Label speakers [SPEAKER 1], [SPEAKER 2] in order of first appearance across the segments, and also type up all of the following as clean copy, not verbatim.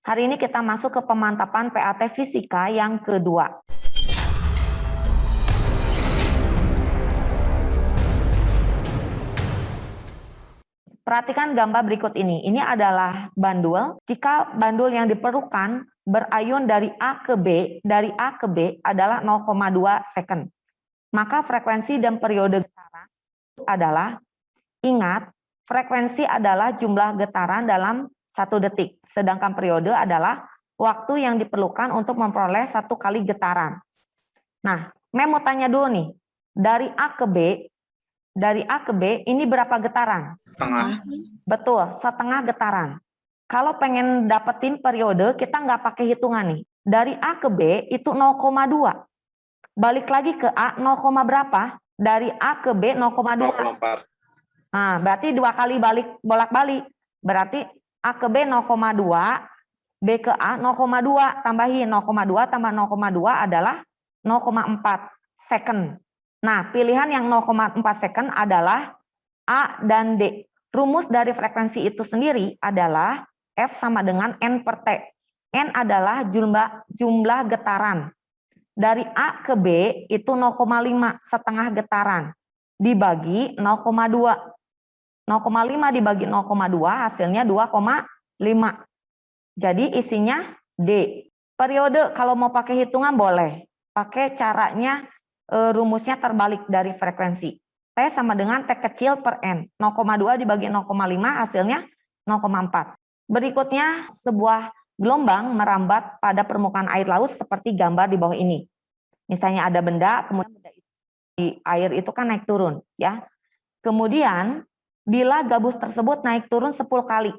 [SPEAKER 1] Hari ini kita masuk ke pemantapan PAT Fisika yang kedua. Perhatikan gambar berikut ini. Ini adalah bandul. Jika bandul yang diperlukan berayun dari A ke B, adalah 0,2 second. Maka frekuensi dan periode getaran adalah, ingat, frekuensi adalah jumlah getaran dalam 1 detik. Sedangkan periode adalah waktu yang diperlukan untuk memperoleh 1 kali getaran. Nah, Mem mau tanya dulu nih, dari A ke B ini berapa getaran?
[SPEAKER 2] Setengah.
[SPEAKER 1] Betul, setengah getaran. Kalau pengen dapetin periode, kita nggak pakai hitungan nih. Dari A ke B itu 0,2. Balik lagi ke A, 0, berapa? Dari A ke B 0,2.
[SPEAKER 2] 0,4.
[SPEAKER 1] Nah, berarti 2 kali bolak-balik. Berarti A ke B 0,2, B ke A 0,2, tambahin 0,2 tambah 0,2 adalah 0,4 second. Nah, pilihan yang 0,4 second adalah A dan D. Rumus dari frekuensi itu sendiri adalah F sama dengan N per T. N adalah jumlah getaran. Dari A ke B itu 0,5, setengah getaran. Dibagi 0,2. 0,5 dibagi 0,2 hasilnya 2,5. Jadi isinya D. Periode kalau mau pakai hitungan boleh. Pakai caranya rumusnya terbalik dari frekuensi. T sama dengan T kecil per N. 0,2 dibagi 0,5 hasilnya 0,4. Berikutnya sebuah gelombang merambat pada permukaan air laut seperti gambar di bawah ini. Misalnya ada benda, kemudian benda itu di air itu kan naik turun, ya. Kemudian bila gabus tersebut naik turun 10 kali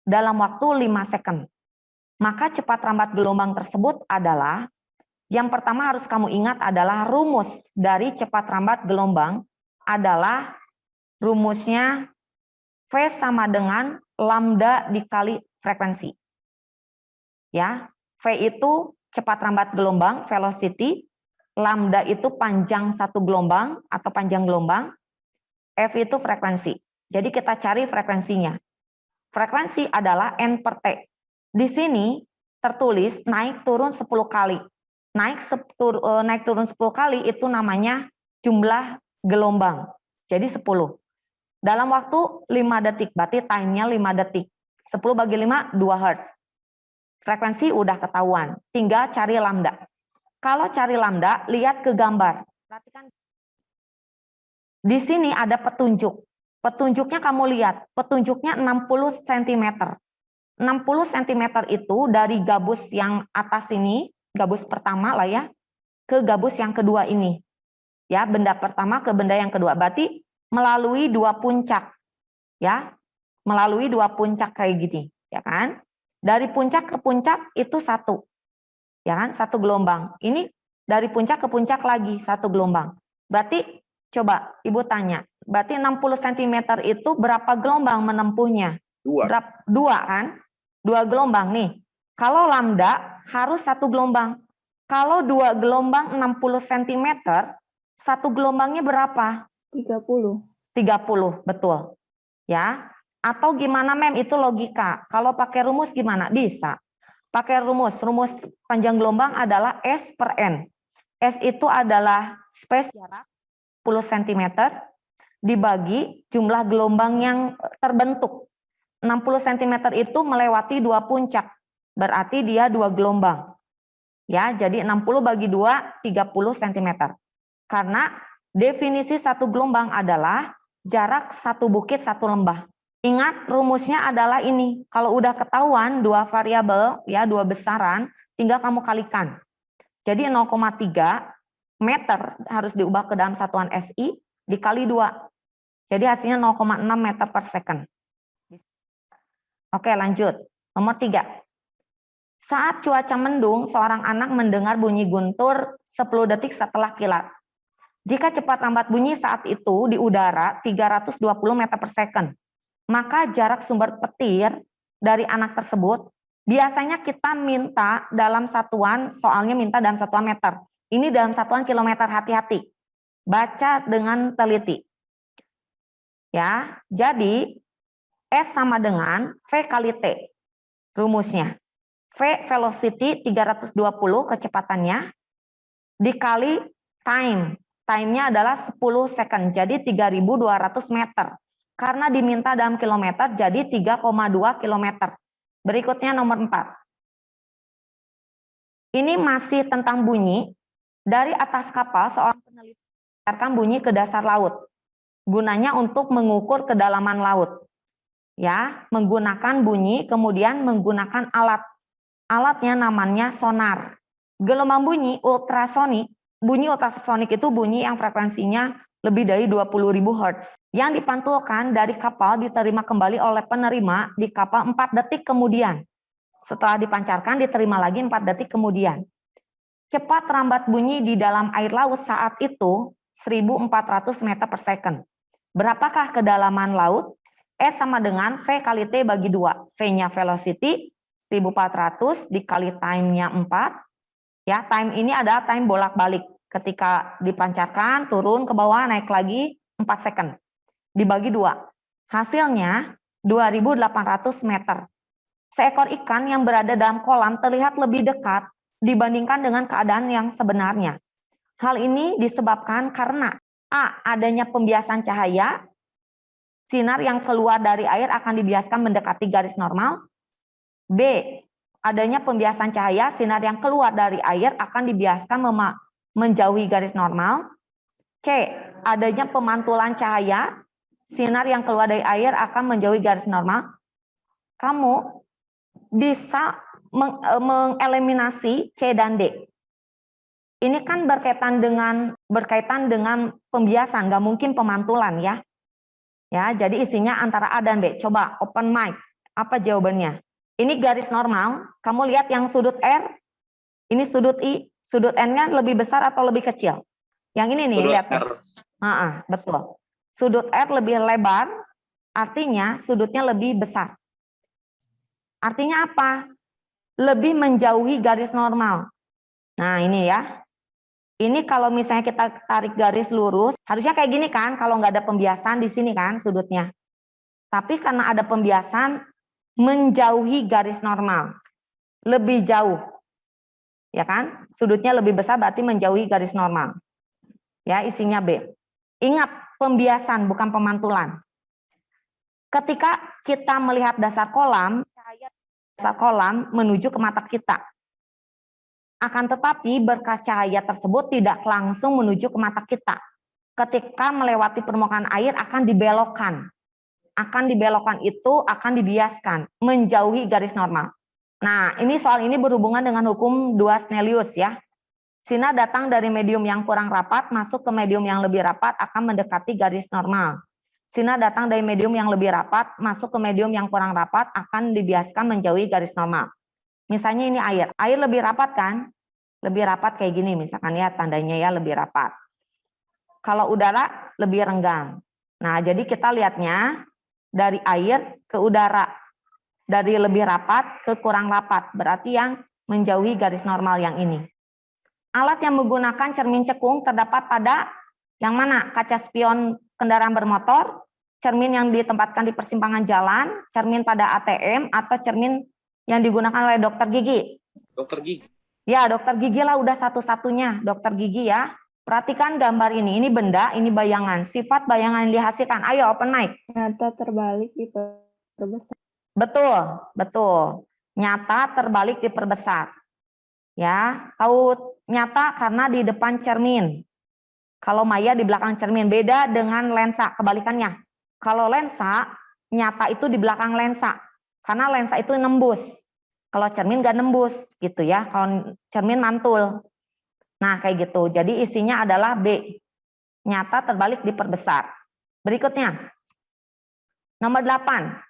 [SPEAKER 1] dalam waktu 5 second, maka cepat rambat gelombang tersebut adalah, yang pertama harus kamu ingat adalah rumus dari cepat rambat gelombang adalah rumusnya V sama dengan lambda dikali frekuensi. Ya, V itu cepat rambat gelombang, velocity, lambda itu panjang satu gelombang atau panjang gelombang, F itu frekuensi. Jadi kita cari frekuensinya. Frekuensi adalah N per T. Di sini tertulis naik turun 10 kali. Naik turun 10 kali itu namanya jumlah gelombang. Jadi 10. Dalam waktu 5 detik, berarti time-nya 5 detik. 10 bagi 5, 2 Hz. Frekuensi udah ketahuan, tinggal cari lambda. Kalau cari lambda, lihat ke gambar. Perhatikan. Di sini ada petunjuk. Petunjuknya kamu lihat, petunjuknya 60 cm. 60 cm itu dari gabus yang atas ini, gabus pertama lah ya, ke gabus yang kedua ini. Ya, benda pertama ke benda yang kedua. Berarti melalui 2 puncak. Ya, melalui 2 puncak kayak gini, ya kan? Dari puncak ke puncak itu 1. Ya kan? 1 gelombang. Ini dari puncak ke puncak lagi 1 gelombang. Berarti coba Ibu tanya, berarti 60 cm itu berapa gelombang menempuhnya?
[SPEAKER 2] 2.
[SPEAKER 1] 2 kan? 2 gelombang nih. Kalau lambda harus 1 gelombang. Kalau 2 gelombang 60 cm, 1 gelombangnya berapa?
[SPEAKER 3] 30.
[SPEAKER 1] 30, betul. Ya. Atau gimana Mem? Itu logika. Kalau pakai rumus gimana? Bisa. Pakai rumus panjang gelombang adalah S per N. S itu adalah space jarak 10 cm dibagi jumlah gelombang yang terbentuk. 60 cm itu melewati 2 puncak. Berarti dia 2 gelombang. Ya, jadi 60 bagi 2, 30 cm. Karena definisi 1 gelombang adalah jarak 1 bukit 1 lembah. Ingat rumusnya adalah ini. Kalau udah ketahuan 2 variabel, ya 2 besaran, tinggal kamu kalikan. Jadi 0,3 meter harus diubah ke dalam satuan SI dikali 2. Jadi hasilnya 0,6 meter per second. Oke, lanjut. Nomor 3. Saat cuaca mendung, seorang anak mendengar bunyi guntur 10 detik setelah kilat. Jika cepat rambat bunyi saat itu di udara 320 meter per second, maka jarak sumber petir dari anak tersebut biasanya kita minta dalam satuan, soalnya minta dalam satuan meter. Ini dalam satuan kilometer, hati-hati. Baca dengan teliti. Ya, jadi S sama dengan V kali T. Rumusnya. V velocity 320 kecepatannya dikali time. Time-nya adalah 10 second, jadi 3.200 meter. Karena diminta dalam kilometer, jadi 3,2 kilometer. Berikutnya nomor 4. Ini masih tentang bunyi. Dari atas kapal, seorang peneliti mendengarkan bunyi ke dasar laut. Gunanya untuk mengukur kedalaman laut. Ya, menggunakan bunyi, kemudian menggunakan alat. Alatnya namanya sonar. Gelombang bunyi ultrasonik. Bunyi ultrasonik itu bunyi yang frekuensinya lebih dari 20.000 Hz. Yang dipantulkan dari kapal diterima kembali oleh penerima di kapal 4 detik kemudian. Setelah dipancarkan diterima lagi 4 detik kemudian. Cepat lambat bunyi di dalam air laut saat itu 1.400 meter per second. Berapakah kedalaman laut? E sama dengan V kali T bagi 2. V-nya velocity 1.400 dikali time-nya 4. Ya, time ini adalah time bolak-balik. Ketika dipancarkan, turun ke bawah, naik lagi 4 second. Dibagi 2. Hasilnya 2.800 meter. Seekor ikan yang berada dalam kolam terlihat lebih dekat dibandingkan dengan keadaan yang sebenarnya. Hal ini disebabkan karena A. Adanya pembiasan cahaya. Sinar yang keluar dari air akan dibiaskan mendekati garis normal. B. Adanya pembiasan cahaya, sinar yang keluar dari air akan dibiaskan menjauhi garis normal. C. Adanya pemantulan cahaya, sinar yang keluar dari air akan menjauhi garis normal. Kamu bisa mengeliminasi C dan D. Ini kan berkaitan dengan pembiasan, nggak mungkin pemantulan ya. Ya, jadi isinya antara A dan B. Coba open mic. Apa jawabannya? Ini garis normal. Kamu lihat yang sudut R, ini sudut I, sudut N-nya lebih besar atau lebih kecil? Yang ini nih, lihat. Betul. Sudut R lebih lebar, artinya sudutnya lebih besar. Artinya apa? Lebih menjauhi garis normal. Nah, ini ya. Ini kalau misalnya kita tarik garis lurus, harusnya kayak gini kan, kalau nggak ada pembiasan di sini kan sudutnya. Tapi karena ada pembiasan, menjauhi garis normal. Lebih jauh. Ya kan? Sudutnya lebih besar berarti menjauhi garis normal. Ya, isinya B. Ingat, pembiasan bukan pemantulan. Ketika kita melihat dasar kolam, cahaya dasar kolam menuju ke mata kita. Akan tetapi berkas cahaya tersebut tidak langsung menuju ke mata kita. Ketika melewati permukaan air akan dibelokkan. Akan dibelokkan itu akan dibiaskan, menjauhi garis normal. Nah, soal ini berhubungan dengan hukum 2 Snellius ya. Sinar datang dari medium yang kurang rapat, masuk ke medium yang lebih rapat akan mendekati garis normal. Sinar datang dari medium yang lebih rapat, masuk ke medium yang kurang rapat akan dibiaskan menjauhi garis normal. Misalnya ini air. Air lebih rapat kan? Lebih rapat kayak gini misalkan ya, tandanya ya lebih rapat. Kalau udara lebih renggang. Nah, jadi kita lihatnya dari air ke udara. Dari lebih rapat ke kurang rapat. Berarti yang menjauhi garis normal yang ini. Alat yang menggunakan cermin cekung terdapat pada yang mana? Kaca spion kendaraan bermotor, cermin yang ditempatkan di persimpangan jalan, cermin pada ATM, atau cermin yang digunakan oleh dokter gigi.
[SPEAKER 2] Dokter gigi.
[SPEAKER 1] Ya, dokter gigi lah udah satu-satunya, dokter gigi ya. Perhatikan gambar ini benda, ini bayangan. Sifat bayangan yang dihasilkan. Ayo open mic.
[SPEAKER 3] Nyata terbalik diperbesar.
[SPEAKER 1] Betul, betul. Nyata terbalik diperbesar. Ya, tahu nyata karena di depan cermin. Kalau maya di belakang cermin, beda dengan lensa, kebalikannya. Kalau lensa, nyata itu di belakang lensa. Karena lensa itu nembus. Kalau cermin nggak nembus gitu ya. Kalau cermin mantul. Nah, kayak gitu. Jadi isinya adalah B. Nyata terbalik diperbesar. Berikutnya. Nomor 8.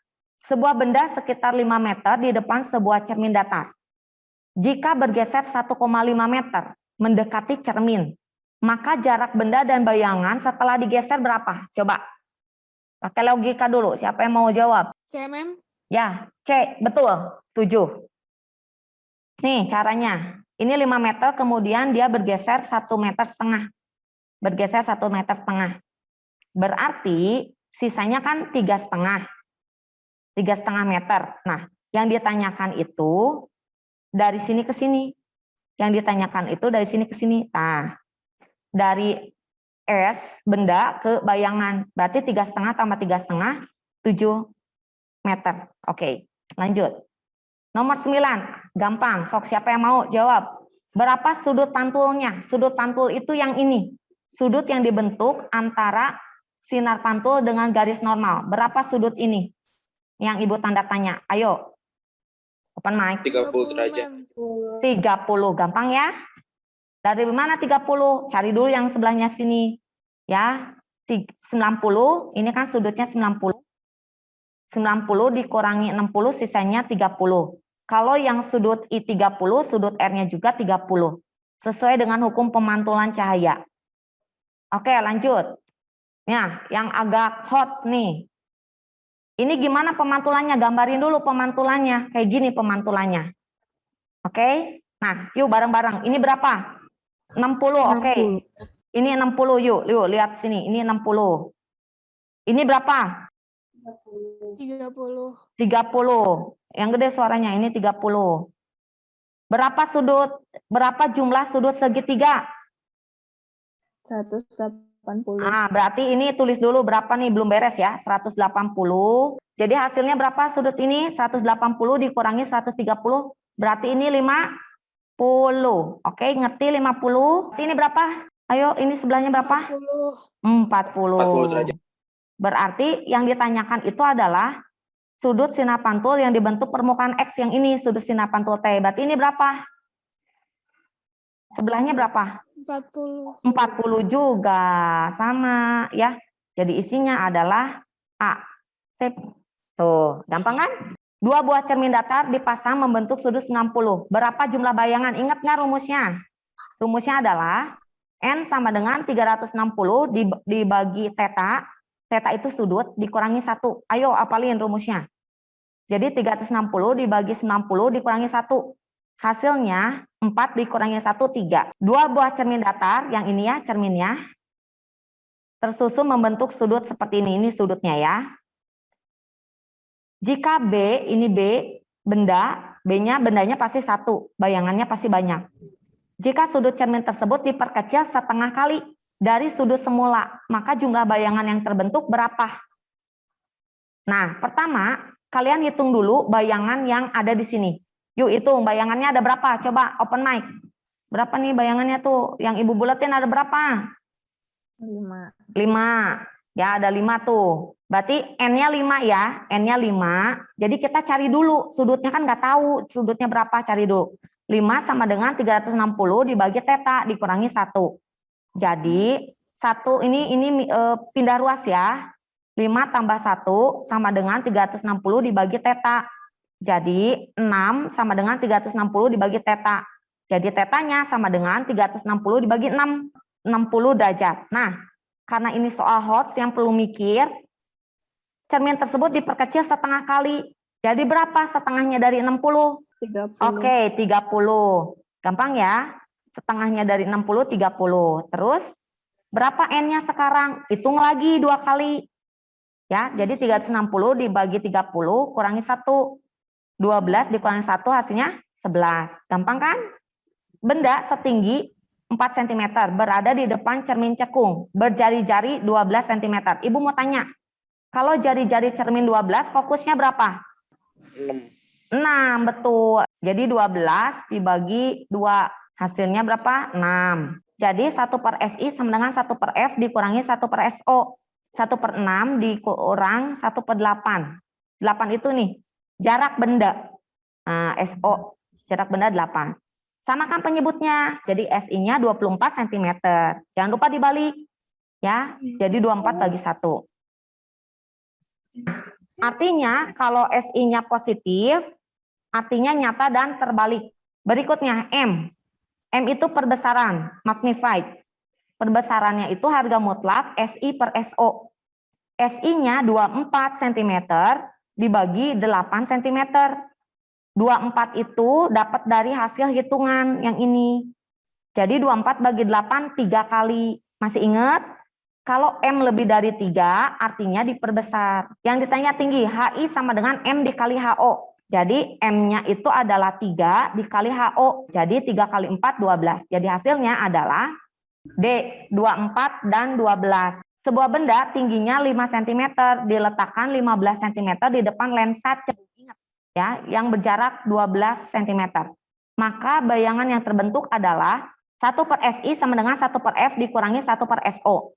[SPEAKER 1] Sebuah benda sekitar 5 meter di depan sebuah cermin datar. Jika bergeser 1,5 meter mendekati cermin, maka jarak benda dan bayangan setelah digeser berapa? Coba. Pakai logika dulu. Siapa yang mau jawab?
[SPEAKER 3] CMM?
[SPEAKER 1] Ya, C. Betul. 7. Nih caranya. Ini 5 meter, kemudian dia bergeser 1,5 meter. Bergeser 1,5 meter. Berarti sisanya kan 3,5. 3,5 meter. Nah, yang ditanyakan itu dari sini ke sini. Yang ditanyakan itu dari sini ke sini. Nah, dari S benda ke bayangan. Berarti 3,5 tambah 3,5, 7 meter. Oke, lanjut. Nomor 9, gampang. Sok siapa yang mau jawab? Berapa sudut pantulnya? Sudut pantul itu yang ini. Sudut yang dibentuk antara sinar pantul dengan garis normal. Berapa sudut ini? Yang Ibu tanda tanya. Ayo. Open mic.
[SPEAKER 2] 30 derajat.
[SPEAKER 1] 30. Gampang ya? Dari mana 30? Cari dulu yang sebelahnya sini. Ya. 90. Ini kan sudutnya 90. 90 dikurangi 60, sisanya 30. Kalau yang sudut I30, sudut R-nya juga 30. Sesuai dengan hukum pemantulan cahaya. Oke, lanjut. Nah, yang agak hot nih. Ini gimana pemantulannya? Gambarin dulu pemantulannya. Kayak gini pemantulannya. Oke. Nah, yuk bareng-bareng. Ini berapa? 60, oke. Ini 60, yuk lihat sini. Ini 60. Ini berapa?
[SPEAKER 4] 30.
[SPEAKER 1] 30. Yang gede suaranya, ini 30. Berapa jumlah sudut segitiga?
[SPEAKER 3] 180.
[SPEAKER 1] Ah, berarti ini tulis dulu berapa nih, belum beres ya, 180. Jadi hasilnya berapa sudut ini? 180 dikurangi 130, berarti ini 50. Oke, ngerti 50? Ini berapa? Ayo, ini sebelahnya berapa?
[SPEAKER 4] 40.
[SPEAKER 1] 40.
[SPEAKER 2] derajat.
[SPEAKER 1] Berarti yang ditanyakan itu adalah sudut sinar pantul yang dibentuk permukaan X yang ini, sudut sinar pantul T. Berarti ini berapa? Sebelahnya berapa?
[SPEAKER 4] 40.
[SPEAKER 1] 40 juga. Sama ya. Jadi isinya adalah A. Sip. Tuh, gampang kan? Dua buah cermin datar dipasang membentuk sudut 90. Berapa jumlah bayangan? Ingat nggak rumusnya? Rumusnya adalah N sama dengan 360 dibagi theta. Theta itu sudut dikurangi 1. Ayo apalin rumusnya. Jadi 360 dibagi 90 dikurangi 1. Hasilnya 4 dikurangi 1, 3. Dua buah cermin datar, yang ini ya cerminnya, tersusun membentuk sudut seperti ini. Ini sudutnya ya. Jika B, ini B, benda, B-nya bendanya pasti 1, bayangannya pasti banyak. Jika sudut cermin tersebut diperkecil setengah kali dari sudut semula, maka jumlah bayangan yang terbentuk berapa? Nah, pertama, kalian hitung dulu bayangan yang ada di sini. Yuk hitung, bayangannya ada berapa? Coba open mic. Berapa nih bayangannya tuh? Yang Ibu buletin ada berapa?
[SPEAKER 3] 5.
[SPEAKER 1] 5. Ya, ada 5 tuh. Berarti N-nya 5 ya. N-nya 5. Jadi kita cari dulu. Sudutnya kan nggak tahu sudutnya berapa. Cari dulu. 5 sama dengan 360 dibagi theta dikurangi 1. Jadi, 1 ini pindah ruas ya. 5 tambah 1 sama dengan 360 dibagi theta. Jadi 6 sama dengan 360 dibagi theta. Jadi tetanya sama dengan 360 dibagi 6. 60 derajat. Nah, karena ini soal HOTS yang perlu mikir, cermin tersebut diperkecil setengah kali. Jadi berapa setengahnya dari 60?
[SPEAKER 3] 30.
[SPEAKER 1] Oke, 30. Gampang ya. Setengahnya dari 60, 30. Terus berapa N-nya sekarang? Hitung lagi 2 kali. Ya, jadi 360 dibagi 30 kurangi 1. 12 dikurangi 1 hasilnya 11. Gampang kan? Benda setinggi 4 cm berada di depan cermin cekung. Berjari-jari 12 cm. Ibu mau tanya, kalau jari-jari cermin 12 fokusnya berapa?
[SPEAKER 2] 6.
[SPEAKER 1] 6, betul. Jadi 12 dibagi 2. Hasilnya berapa? 6. Jadi 1 per SI sama dengan 1 per F dikurangi 1 per SO. 1 per 6 dikurang 1 per 8. 8 itu nih, jarak benda. Nah, SO, jarak benda 8. Samakan penyebutnya. Jadi SI-nya 24 cm. Jangan lupa dibalik. Ya, jadi 24 bagi 1. Artinya kalau SI-nya positif, artinya nyata dan terbalik. Berikutnya M. M itu perbesaran, magnified. Perbesarannya itu harga mutlak SI per SO. SI-nya 24 cm dibagi 8 cm. 24 itu dapat dari hasil hitungan yang ini. Jadi 24 bagi 8 3 kali. Masih ingat? Kalau M lebih dari 3 artinya diperbesar. Yang ditanya tinggi, HI sama dengan M dikali HO. Jadi M-nya itu adalah 3 dikali HO. Jadi 3 kali 4, 12. Jadi hasilnya adalah D, 24 dan 12. Sebuah benda tingginya 5 cm diletakkan 15 cm di depan lensa cembung, ingat ya, yang berjarak 12 cm. Maka bayangan yang terbentuk adalah 1 per SI sama dengan 1 per F dikurangi 1 per SO.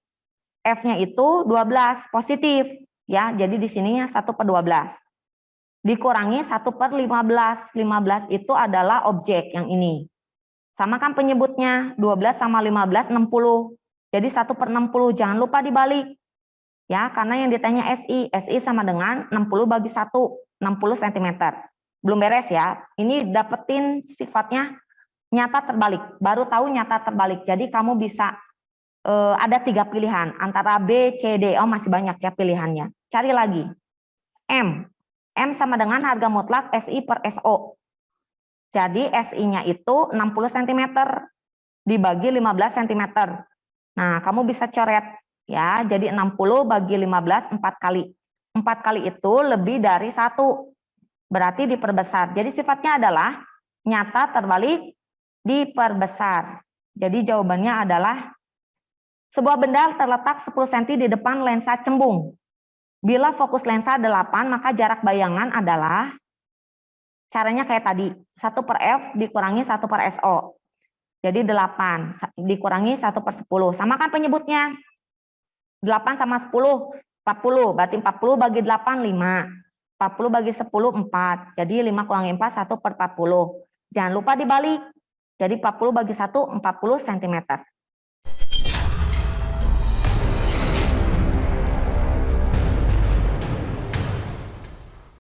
[SPEAKER 1] F-nya itu 12 positif ya. Jadi di sininya 1 per 12. Dikurangi 1 per 15. 15 itu adalah objek yang ini. Sama kan penyebutnya, 12 sama 15, 60. Jadi 1 per 60, jangan lupa dibalik. Ya, karena yang ditanya SI. SI sama dengan 60 bagi 1, 60 cm. Belum beres ya. Ini dapetin sifatnya nyata terbalik. Baru tahu nyata terbalik. Jadi kamu bisa ada 3 pilihan. Antara B, C, D. Oh, masih banyak ya pilihannya. Cari lagi. M. M sama dengan harga mutlak SI per SO. Jadi SI-nya itu 60 cm dibagi 15 cm. Nah, kamu bisa coret ya. Jadi 60 bagi 15 4 kali. 4 kali itu lebih dari 1. Berarti diperbesar. Jadi sifatnya adalah nyata terbalik diperbesar. Jadi jawabannya adalah sebuah benda terletak 10 cm di depan lensa cembung. Bila fokus lensa 8, maka jarak bayangan adalah caranya kayak tadi, 1 per F dikurangi 1 per SO. Jadi 8 dikurangi 1 per 10. Sama kan penyebutnya. 8 sama 10, 40. Berarti 40 bagi 8, 5. 40 bagi 10, 4. Jadi 5 kurangi 4, 1 per 40. Jangan lupa dibalik. Jadi 40 bagi 1, 40 cm.